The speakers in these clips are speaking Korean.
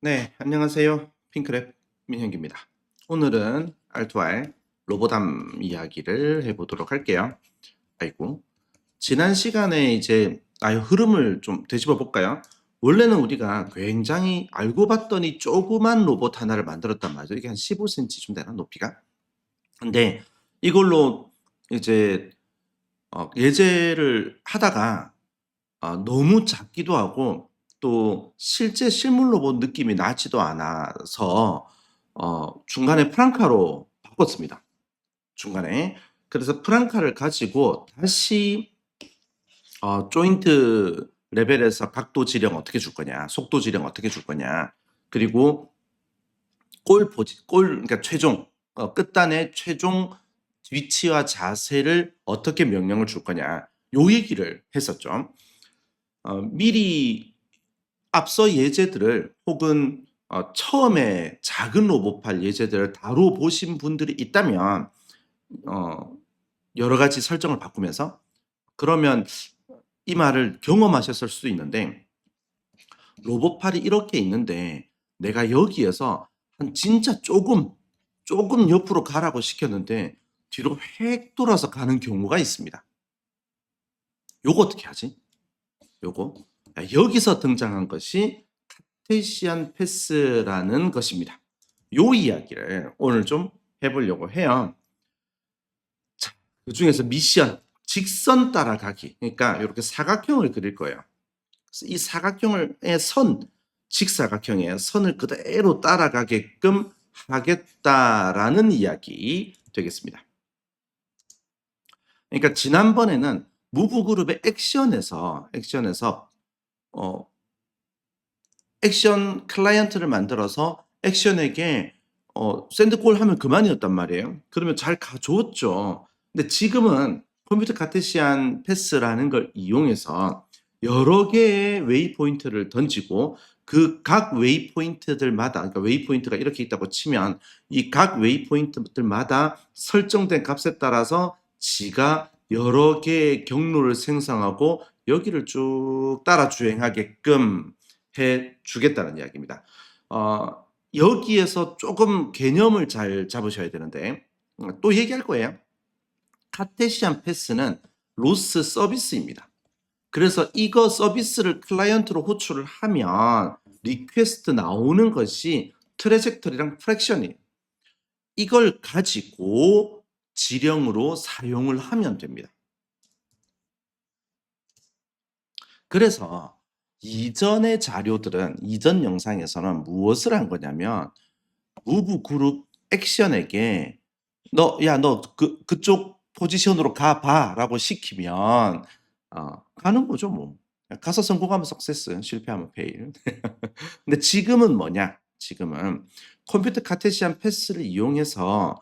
네, 안녕하세요. 핑크랩 민혁입니다. 오늘은 R2R 로보담 이야기를 해보도록 할게요. 아이고, 지난 시간에 이제 흐름을 좀 되짚어 볼까요? 원래는 우리가 굉장히 알고 봤더니 조그만 로봇 하나를 만들었단 말이죠. 이게 한 15cm쯤 되나 높이가? 근데 이걸로 이제 예제를 하다가 너무 작기도 하고 또 실제 실물 로봇 느낌이 나지도 않아서 중간에 프랑카로 바꿨습니다. 중간에. 그래서 프랑카를 가지고 다시 조인트 레벨에서 각도 지령 어떻게 줄 거냐, 속도 지령 어떻게 줄 거냐, 그리고 그러니까 최종 끝단의 최종 위치와 자세를 어떻게 명령을 줄 거냐, 요 얘기를 했었죠. 미리 앞서 예제들을 혹은 처음에 작은 로봇팔 예제들을 다뤄보신 분들이 있다면 어 여러 가지 설정을 바꾸면서 그러면 이 말을 경험하셨을 수도 있는데, 로봇팔이 이렇게 있는데 내가 여기에서 한 진짜 조금 옆으로 가라고 시켰는데 뒤로 획 돌아서 가는 경우가 있습니다. 요거 어떻게 하지? 요거 여기서 등장한 것이 카테시안 패스라는 것입니다. 요 이야기를 오늘 좀 해보려고 해요. 자, 그 중에서 미션 직선 따라가기, 그러니까 이렇게 사각형을 그릴 거예요. 이 사각형의 직사각형의 선을 그대로 따라가게끔 하겠다라는 이야기 되겠습니다. 그러니까 지난번에는 무브그룹의 액션에서 어, 액션 클라이언트를 만들어서 액션에게 샌드골 하면 그만이었단 말이에요. 그러면 잘 가져왔죠. 근데 지금은 컴퓨터 카테시안 패스라는 걸 이용해서 여러 개의 웨이포인트를 던지고 그 각 웨이포인트들마다, 그러니까 웨이포인트가 이렇게 있다고 치면 이 각 웨이포인트들마다 설정된 값에 따라서 지가 여러 개의 경로를 생성하고 여기를 쭉 따라 주행하게끔 해 주겠다는 이야기입니다. 여기에서 조금 개념을 잘 잡으셔야 되는데 또 얘기할 거예요. 카테시안 패스는 로스 서비스입니다. 그래서 이거 서비스를 클라이언트로 호출을 하면 리퀘스트 나오는 것이 트래젝터리랑 프랙션이에요. 이걸 가지고 지령으로 사용을 하면 됩니다. 그래서 이전의 자료들은, 이전 영상에서는 무엇을 한 거냐면 무브 그룹 액션에게 너 그쪽 포지션으로 가봐라고 시키면 가는 거죠 뭐. 가서 성공하면 석세스, 실패하면 페일. 근데 지금은 뭐냐? 지금은 컴퓨터 카테시안 패스를 이용해서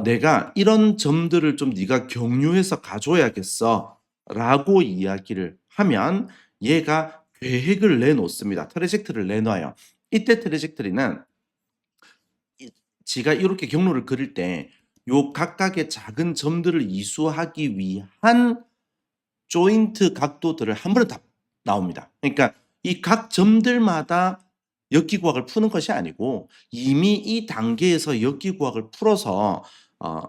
내가 이런 점들을 좀 네가 경유해서 가줘야겠어라고 이야기를 하면 얘가 계획을 내놓습니다. 트래젝트리를 내놔요. 이때 트래젝트리는 지가 이렇게 경로를 그릴 때 요 각각의 작은 점들을 이수하기 위한 조인트 각도들을 한 번에 다 나옵니다. 그러니까 이 각 점들마다 역기구학을 푸는 것이 아니고 이미 이 단계에서 역기구학을 풀어서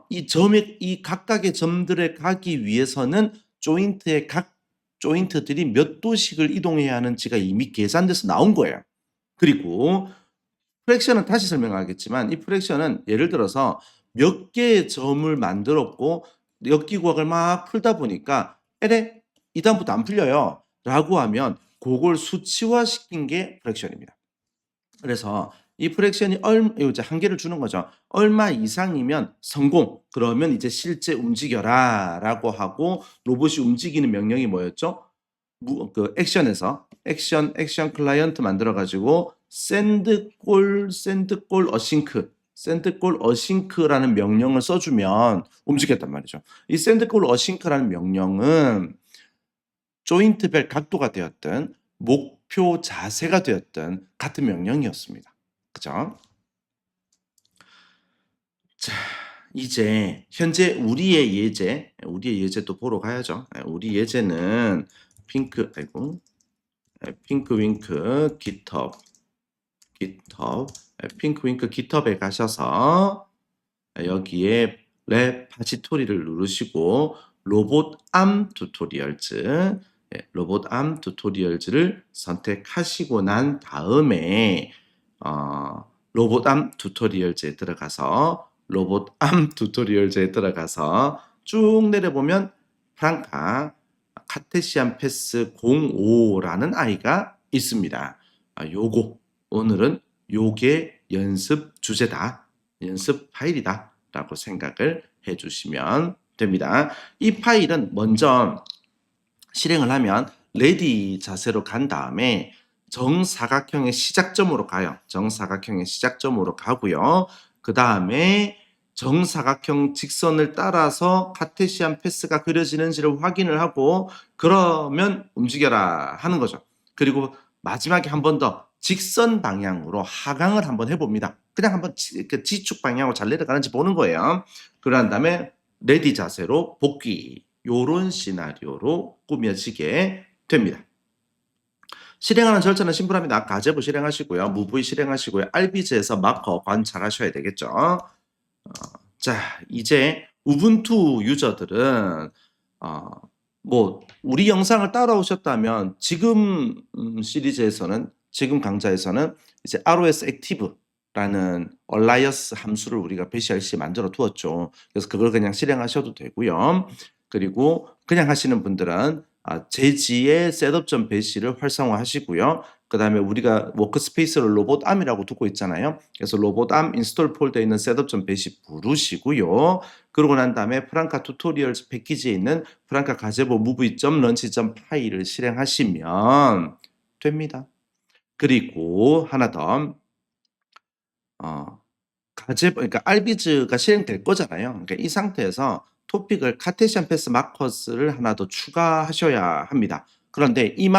이 각각의 점들에 가기 위해서는 조인트의 각 조인트들이 몇 도씩을 이동해야 하는지가 이미 계산돼서 나온 거예요. 그리고 프랙션은 다시 설명하겠지만 이 프랙션은 예를 들어서 몇 개의 점을 만들었고 역기구학을 막 풀다 보니까 에레 이 다음부터 안 풀려요 라고 하면 그걸 수치화시킨 게 프랙션입니다. 그래서 이 프랙션이 이제 한계를 주는 거죠. 얼마 이상이면 성공. 그러면 이제 실제 움직여라 라고 하고 로봇이 움직이는 명령이 뭐였죠? 그 액션에서 액션 클라이언트 만들어 가지고 샌드골 어싱크라는 명령을 써주면 움직였단 말이죠. 이 샌드골 어싱크라는 명령은 조인트별 각도가 되었든 목표 자세가 되었든 같은 명령이었습니다. 그죠? 자, 이제 현재 우리의 예제도 보러 가야죠. 우리 예제는 핑크 윙크 GitHub, 핑크윙크 GitHub에 가셔서 여기에 레파지토리를 누르시고 로봇암 튜토리얼즈, 로봇암 튜토리얼즈를 선택하시고 난 다음에 로봇암 튜토리얼즈에 들어가서 쭉 내려보면 프랑카 카테시안 패스 05라는 아이가 있습니다. 요거 오늘은 요게 연습 주제다, 연습 파일이다 라고 생각을 해주시면 됩니다. 이 파일은 먼저 실행을 하면 레디 자세로 간 다음에 정사각형의 시작점으로 가요. 정사각형의 시작점으로 가고요. 그 다음에 정사각형 직선을 따라서 카테시안 패스가 그려지는지를 확인을 하고 그러면 움직여라 하는 거죠. 그리고 마지막에 한 번 더 직선 방향으로 하강을 한번 해봅니다. 그냥 한번 지축 방향으로 잘 내려가는지 보는 거예요. 그런 다음에 레디 자세로 복귀, 요런 시나리오로 꾸며지게 됩니다. 실행하는 절차는 심플합니다. 가제부 실행하시고요. 무브이 실행하시고요. 알비즈에서 마커 관찰하셔야 되겠죠. 자, 이제 우분투 유저들은 뭐 우리 영상을 따라오셨다면 지금 시리즈에서는, 지금 강좌에서는 이제 ROS 액티브라는 얼라이어스 함수를 우리가 배시할시 만들어 두었죠. 그래서 그걸 그냥 실행하셔도 되고요. 그리고 그냥 하시는 분들은 제지의 셋업 배시를 활성화하시고요. 그 다음에 우리가 워크스페이스를 로봇암이라고 두고 있잖아요. 그래서 로봇암 인스톨 폴더에 있는 셋업 배시 부르시고요. 그러고 난 다음에 프랑카 튜토리얼즈 패키지에 있는 프랑카 가제보 무브이.런치 파일을 실행하시면 됩니다. 그리고 하나 더, 가제보, 그러니까 알비즈가 실행될 거잖아요. 그러니까 이 상태에서 토픽을 카테시안 패스 마커스를 하나 더 추가하셔야 합니다. 그런데 이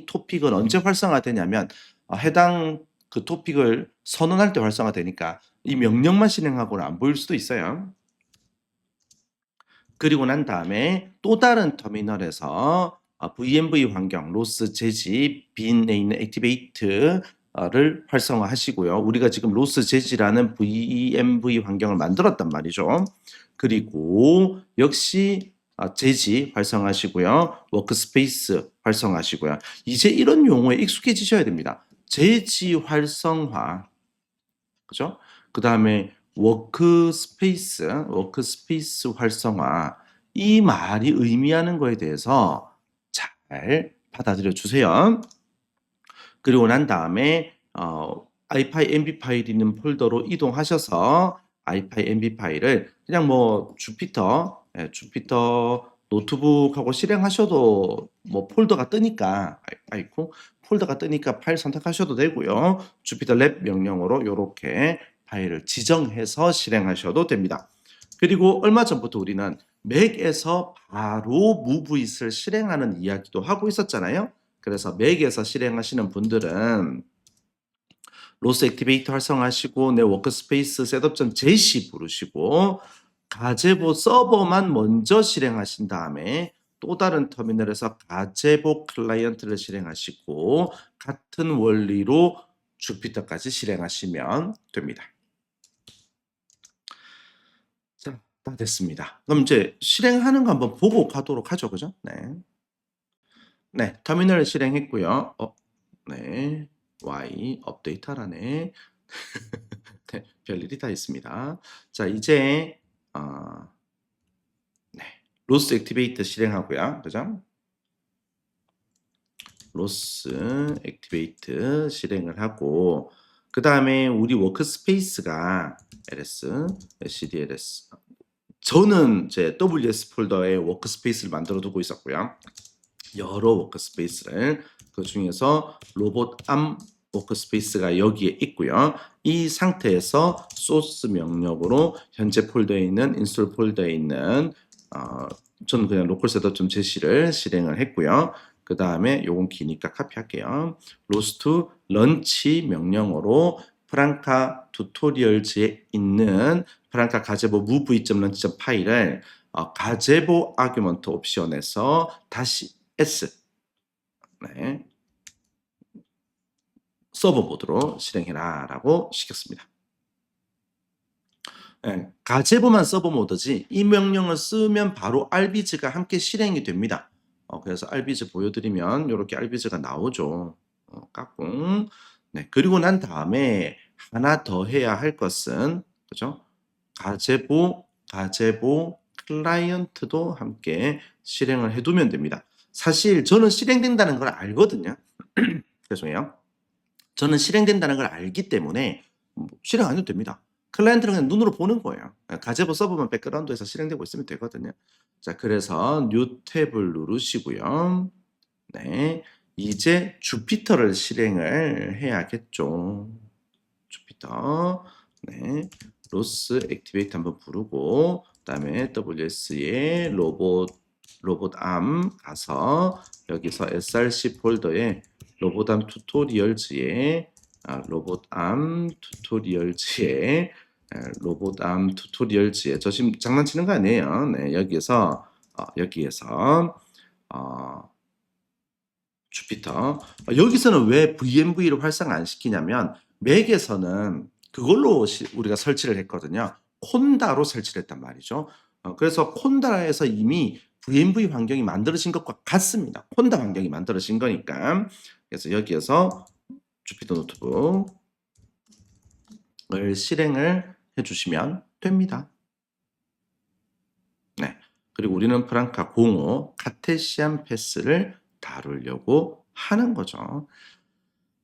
토픽은 언제 활성화되냐면 해당 그 토픽을 선언할 때 활성화되니까 이 명령만 실행하고는 안 보일 수도 있어요. 그리고 난 다음에 또 다른 터미널에서 VMV 환경, 로스 제지, 빈에 있는 액티베이트를 활성화하시고요. 우리가 지금 로스 제지라는 VMV 환경을 만들었단 말이죠. 그리고 역시 제지 활성화하시고요. 워크스페이스 활성화하시고요. 이제 이런 용어에 익숙해지셔야 됩니다. 제지 활성화, 그죠? 그 다음에 워크스페이스 활성화, 이 말이 의미하는 거에 대해서 잘 받아들여 주세요. 그리고 난 다음에 iPy MB 파일 있는 폴더로 이동하셔서 iPy MB 파일을 그냥 뭐 주피터 노트북하고 실행하셔도 뭐 폴더가 뜨니까 폴더가 뜨니까 파일 선택하셔도 되고요. 주피터 랩 명령으로 이렇게 파일을 지정해서 실행하셔도 됩니다. 그리고 얼마 전부터 우리는 맥에서 바로 무브잇을 실행하는 이야기도 하고 있었잖아요. 그래서 맥에서 실행하시는 분들은 로스 액티베이터 활성화하시고 내 워크스페이스 셋업 제시 부르시고 가제보 서버만 먼저 실행하신 다음에 또 다른 터미널에서 가제보 클라이언트를 실행하시고 같은 원리로 주피터까지 실행하시면 됩니다. 자, 다 됐습니다. 그럼 이제 실행하는 거 한번 보고 가도록 하죠. 그죠? 네. 네, 터미널 실행했고요. 네. Y 업데이트하라네. 네, 별일이 다 있습니다. 자, 이제 네, 로스 액티베이트 실행하고요. 그죠? 로스 액티베이트 실행을 하고 그 다음에 우리 워크스페이스가 ls, cdls, 저는 제 WS 폴더에 워크스페이스를 만들어 두고 있었고요. 여러 워크스페이스를, 그 중에서 로봇암 워크스페이스가 여기에 있고요. 이 상태에서 소스 명령으로 현재 폴더에 있는 인스톨 폴더에 있는 저는 그냥 로컬 셋업 제시를 실행을 했고요. 그 다음에 요건 기니까 카피할게요. 로스트 런치 명령으로 프랑카 튜토리얼즈에 있는 프랑카 가제보 무v.런치 파일을 가제보 아규먼트 옵션에서 다시 S, 네, 서버 모드로 실행해라라고 시켰습니다. 예, 가제보만 서버 모드지 이 명령을 쓰면 바로 알비즈가 함께 실행이 됩니다. 그래서 알비즈 보여드리면 이렇게 알비즈가 나오죠. 까꿍. 네, 그리고 난 다음에 하나 더 해야 할 것은 그죠? 가제보 클라이언트도 함께 실행을 해두면 됩니다. 사실 저는 실행된다는 걸 알거든요. 죄송해요. 저는 실행된다는 걸 알기 때문에 실행 안 해도 됩니다. 클라이언트는 그냥 눈으로 보는 거예요. 가제보 서버만 백그라운드에서 실행되고 있으면 되거든요. 자, 그래서 뉴 탭을 누르시고요. 네, 이제 주피터를 실행을 해야겠죠. 주피터. 네, 로스 액티베이트 한번 부르고 그다음에 WS의 로봇암 가서 여기서 src 폴더에 로봇암 튜토리얼즈에 저 지금 장난치는 거 아니에요. 네, 여기에서 주피터. 여기서는 왜 VMV를 활성화 안 시키냐면 맥에서는 그걸로 우리가 설치를 했거든요. 콘다로 설치를 했단 말이죠. 그래서 콘다에서 이미 VMV 환경이 만들어진 것과 같습니다. 콘다 환경이 만들어진 거니까. 그래서 여기에서 주피터 노트북을 실행을 해주시면 됩니다. 네. 그리고 우리는 프랑카 05 카테시안 패스를 다루려고 하는 거죠.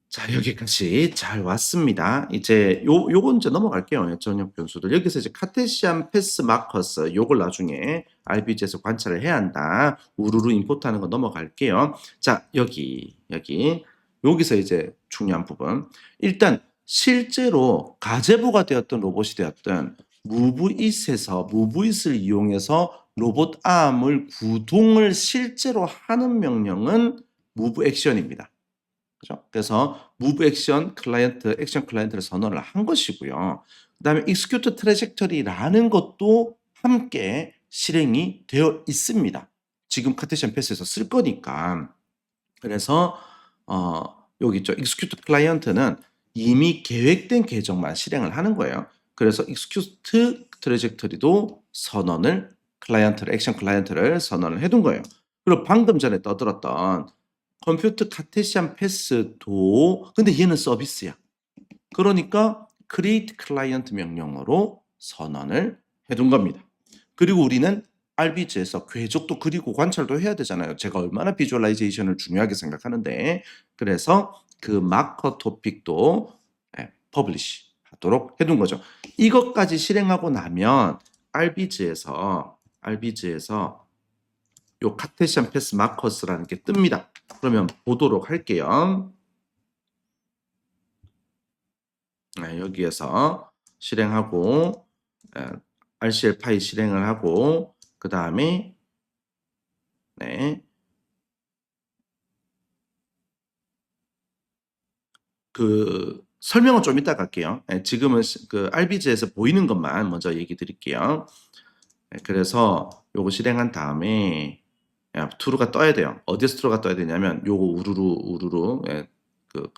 자, 여기까지 잘 왔습니다. 이제 요건 이제 넘어갈게요. 전역 변수들. 여기서 이제 카테시안 패스 마커스 요걸 나중에 RBG에서 관찰을 해야 한다. 우르르 임포트하는 거 넘어갈게요. 자, 여기서 이제 중요한 부분. 일단 실제로 가제보가 되었던 로봇이 되었던 무브잇을 이용해서 로봇 암을 구동을 실제로 하는 명령은 무브 액션입니다. 그죠? 그래서 move action 클라이언트, 액션 클라이언트를 선언을 한 것이고요. 그다음에 execute trajectory라는 것도 함께 실행이 되어 있습니다. 지금 카테시안 패스에서 쓸 거니까. 그래서 여기 있죠. execute 클라이언트는 이미 계획된 계정만 실행을 하는 거예요. 그래서 execute trajectory도 액션 클라이언트를 선언을 해둔 거예요. 그리고 방금 전에 떠들었던 컴퓨터 카테시안 패스도 근데 얘는 서비스야. 그러니까 create 클라이언트 명령어로 선언을 해둔 겁니다. 그리고 우리는 RBG에서 궤적도 그리고 관찰도 해야 되잖아요. 제가 얼마나 비주얼라이제이션을 중요하게 생각하는데 그래서 그 마커 토픽도 퍼블리시 하도록 해둔 거죠. 이것까지 실행하고 나면 RBG에서 요 카테시안 패스 마커스라는 게 뜹니다. 그러면 보도록 할게요. 네, 여기에서 실행하고 RCL 파일 실행을 하고 그 다음에 그 설명은 좀 이따 갈게요. 지금은 그 RBG에서 보이는 것만 먼저 얘기 드릴게요. 그래서 요거 실행한 다음에 트루가 떠야 돼요. 어디에서 트루가 떠야 되냐면 요거 우르르 그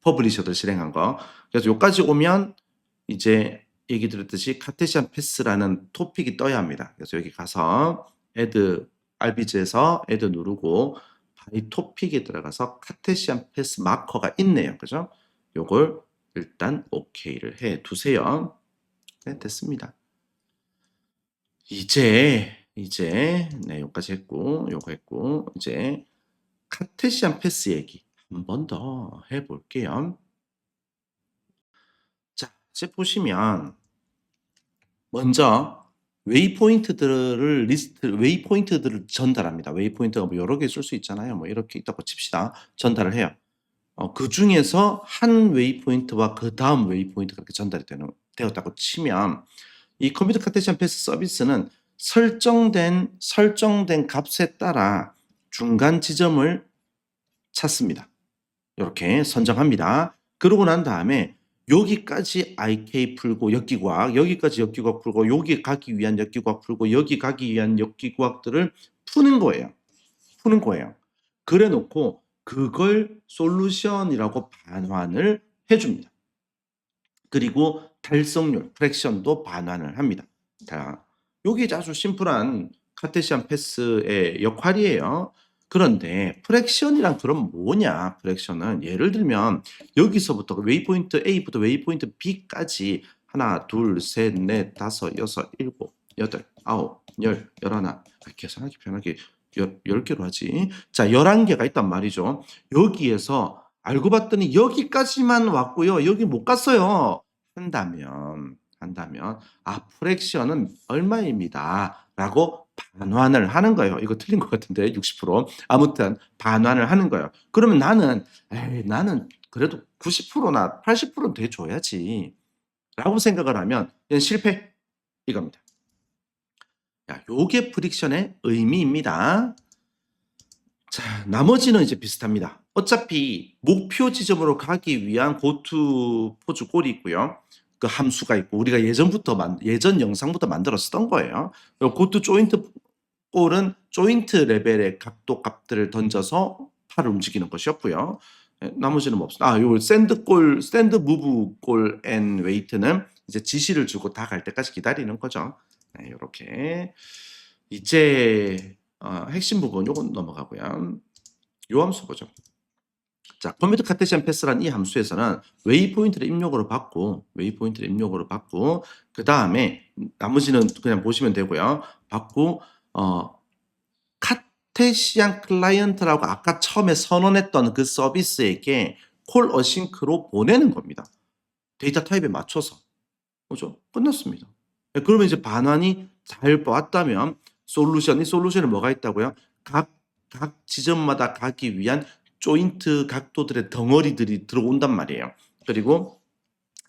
퍼블리셔들 실행한 거. 그래서 요까지 오면 이제 얘기 드렸듯이 카테시안 패스라는 토픽이 떠야 합니다. 그래서 여기 가서 add RBG에서 add 누르고 바이 토픽에 들어가서 카테시안 패스 마커가 있네요. 그죠? 요걸 일단 OK를 해 두세요. 네, 됐습니다. 이제 여기까지 했고 요거 했고 이제 카테시안 패스 얘기 한 번 더 해볼게요. 자, 이제 보시면 먼저 웨이포인트들을 전달합니다. 웨이포인트가 뭐 여러 개 쓸 수 있잖아요. 뭐 이렇게 있다고 칩시다. 전달을 해요. 그 중에서 한 웨이포인트와 그 다음 웨이포인트가 이렇게 전달이 되었다고 치면 이 컴퓨터 카테시안 패스 서비스는 설정된 값에 따라 중간 지점을 찾습니다. 이렇게 선정합니다. 그러고 난 다음에 여기까지 IK 풀고 역기구학, 여기까지 역기구학 풀고 여기 가기 위한 역기구학 풀고 여기 가기 위한 역기구학들을 푸는 거예요. 그래 놓고 그걸 솔루션이라고 반환을 해줍니다. 그리고 달성률, 프랙션도 반환을 합니다. 자, 요게 아주 심플한 카테시안 패스의 역할이에요. 그런데 프랙션이란 그럼 뭐냐? 프랙션은 예를 들면 여기서부터 웨이포인트 A부터 웨이포인트 B까지 하나, 둘, 셋, 넷, 다섯, 여섯, 일곱, 여덟, 아홉, 열, 열하나. 계산하기 편하게 10개로 하지. 자, 11개가 있단 말이죠. 여기에서 알고 봤더니 여기까지만 왔고요. 여기 못 갔어요. 한다면 프랙션은 얼마입니다.라고 반환을 하는 거예요. 이거 틀린 것 같은데 60%. 아무튼 반환을 하는 거예요. 그러면 나는 그래도 90%나 80%는 돼줘야지. 라고 생각을 하면 이건 실패. 이겁니다. 야, 요게 프릭션의 의미입니다. 자, 나머지는 이제 비슷합니다. 어차피 목표 지점으로 가기 위한 고투 포즈 꼴이 있고요. 그 함수가 있고 우리가 예전 영상부터 만들어 쓰던 거예요. 고투 조인트 꼴은 조인트 레벨의 각도 값들을 던져서 팔을 움직이는 것이었고요. 나머지는 뭐 없습니다. 요 샌드 무브 꼴 앤 웨이트는 이제 지시를 주고 다 갈 때까지 기다리는 거죠. 네, 요렇게. 이제 핵심 부분 요건 넘어가고요. 요 함수 보죠. 자, 컴퓨터 카테시안 패스란 이 함수에서는 웨이포인트를 입력으로 받고 그 다음에 나머지는 그냥 보시면 되고요. 받고 카테시안 클라이언트라고 아까 처음에 선언했던 그 서비스에게 콜 어싱크로 보내는 겁니다. 데이터 타입에 맞춰서. 그죠? 끝났습니다. 네, 그러면 이제 반환이 잘 왔다면 솔루션에 뭐가 있다고요? 각 지점마다 가기 위한 조인트 각도들의 덩어리들이 들어온단 말이에요. 그리고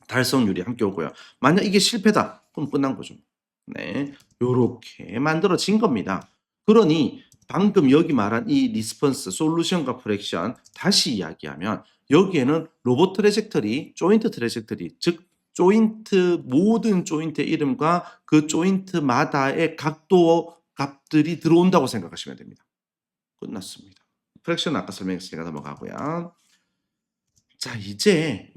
달성률이 함께 오고요. 만약 이게 실패다. 그럼 끝난 거죠. 네. 요렇게 만들어진 겁니다. 그러니 방금 여기 말한 이 리스폰스, 솔루션과 프랙션 다시 이야기하면 여기에는 로봇 트래젝터리, 조인트 트래젝터리, 즉 모든 조인트의 이름과 그 조인트마다의 각도 값들이 들어온다고 생각하시면 됩니다. 끝났습니다. 프랙션 아까 설명했으니까 넘어가고요. 자, 이제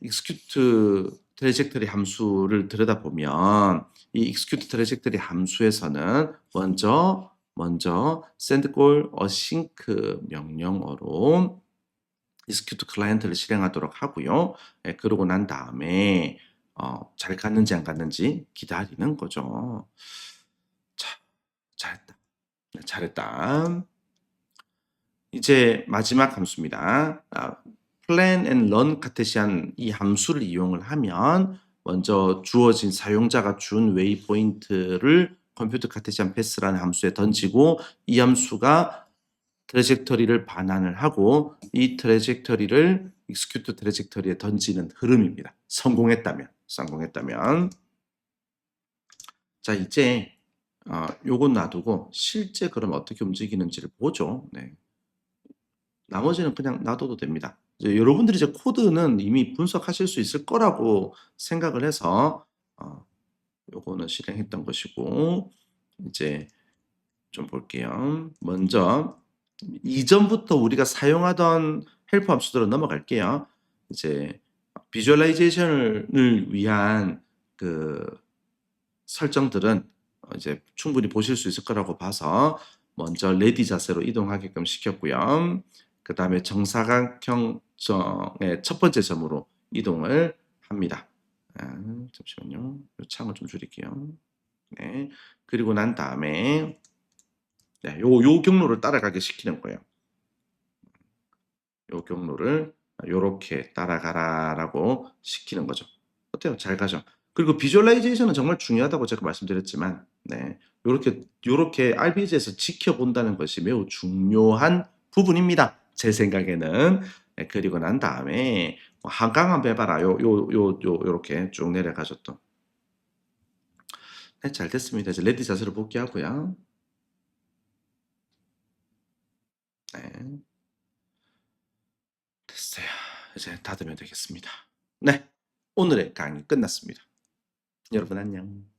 execute 트래젝터리 함수를 들여다보면 이 execute 트래젝터리 함수에서는 먼저 send call async 명령어로 execute 클라이언트를 실행하도록 하고요. 그러고 난 다음에 잘 갔는지 안 갔는지 기다리는 거죠. 자, 잘했다. 네, 잘했다. 이제 마지막 함수입니다. plan and run 카테시안 이 함수를 이용을 하면 먼저 주어진 사용자가 준 웨이포인트를 컴퓨터 카테시안 패스라는 함수에 던지고 이 함수가 트래젝터리를 반환을 하고 이 트래젝터리를 execute 트래젝터리에 던지는 흐름입니다. 성공했다면. 자, 이제 요건 놔두고 실제 그럼 어떻게 움직이는지를 보죠. 네. 나머지는 그냥 놔둬도 됩니다. 이제 여러분들이 이제 코드는 이미 분석하실 수 있을 거라고 생각을 해서 요거는 실행했던 것이고 이제 좀 볼게요. 먼저 이전부터 우리가 사용하던 헬프 함수들로 넘어갈게요. 이제 비주얼라이제이션을 위한 그 설정들은 이제 충분히 보실 수 있을 거라고 봐서 먼저 레디 자세로 이동하게끔 시켰고요. 그 다음에 정사각형의 첫 번째 점으로 이동을 합니다. 잠시만요. 이 창을 좀 줄일게요. 네. 그리고 난 다음에 네, 요 경로를 따라가게 시키는 거예요. 요 경로를 요렇게 따라가라라고 시키는 거죠. 어때요? 잘 가죠? 그리고 비주얼라이제이션은 정말 중요하다고 제가 말씀드렸지만 네, 요렇게 RPG에서 지켜본다는 것이 매우 중요한 부분입니다. 제 생각에는. 네, 그리고 난 다음에 한강 한번 해봐라. 요렇게 쭉 내려가죠 또. 네, 잘 됐습니다. 이제 레디 자세로 복귀하고요. 네. 됐어요. 이제 닫으면 되겠습니다. 네, 오늘의 강의 끝났습니다. 여러분 안녕.